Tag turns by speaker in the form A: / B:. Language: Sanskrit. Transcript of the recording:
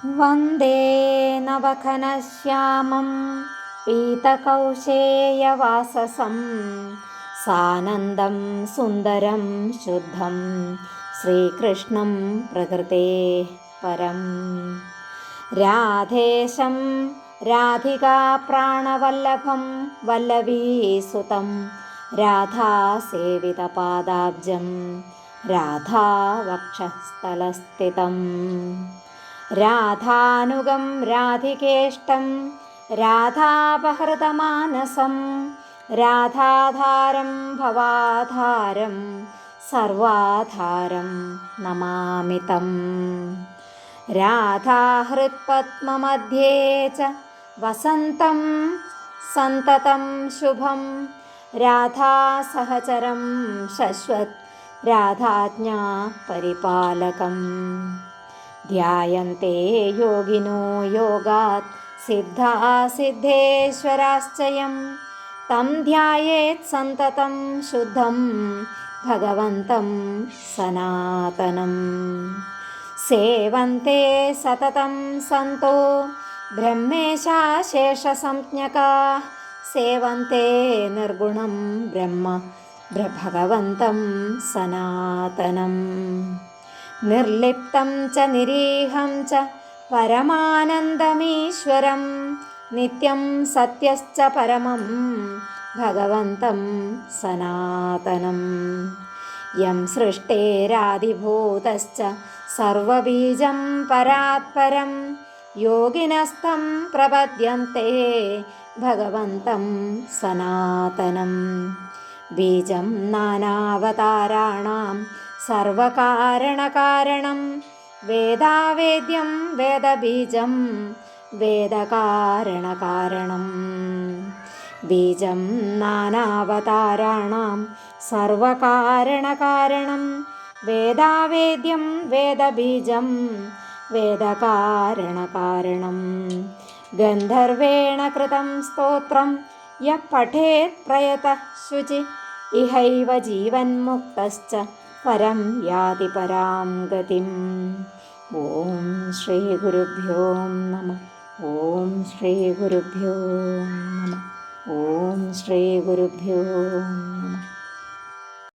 A: वन्दे नवघनश्यामं पीतकौशेयवाससं सानन्दं सुन्दरं शुद्धं श्रीकृष्णं प्रकृतेः परं राधेशं राधिकाप्राणवल्लभं वल्लवीसुतं राधासेवितपादाब्जं राधावक्षस्थलस्थितम् राधानुगं राधिकेष्टं राधापहृतमानसं राधाधारं भवाधारं सर्वाधारं नमामि तं राधाहृत्पद्ममध्ये च वसन्तं सन्ततं शुभं राधासहचरं शश्वत् राधाज्ञा परिपालकम् ध्यायन्ते योगिनो योगात् सिद्धासिद्धेश्वराश्चयं तं ध्यायेत् सन्ततं शुद्धं भगवन्तं सनातनं सेवन्ते सततं सन्तो ब्रह्मेशाशेषसंज्ञकाः सेवन्ते निर्गुणं ब्रह्म भगवन्तं सनातनम् निर्लिप्तं च निरीहं च परमानन्दमीश्वरं नित्यं सत्यश्च परमं भगवन्तं सनातनं यं सृष्टेरादिभूतश्च सर्वबीजं परात्परं योगिनस्तं प्रपद्यन्ते भगवन्तं सनातनं बीजं नानावताराणां सर्वकारणकारणं वेदावेद्यं वेदबीजं वेदकारणकारणं बीजं नानावताराणां सर्वकारणकारणं वेदावेद्यं वेदबीजं वेदकारणकारणं गन्धर्वेण कृतं स्तोत्रं यः पठेत् प्रयतः शुचि इहैव जीवन्मुक्तश्च परं याति परां गतिम्। ॐ श्रीगुरुभ्यो नमः। ॐ श्रीगुरुभ्यो नमः। ॐ श्रीगुरुभ्यो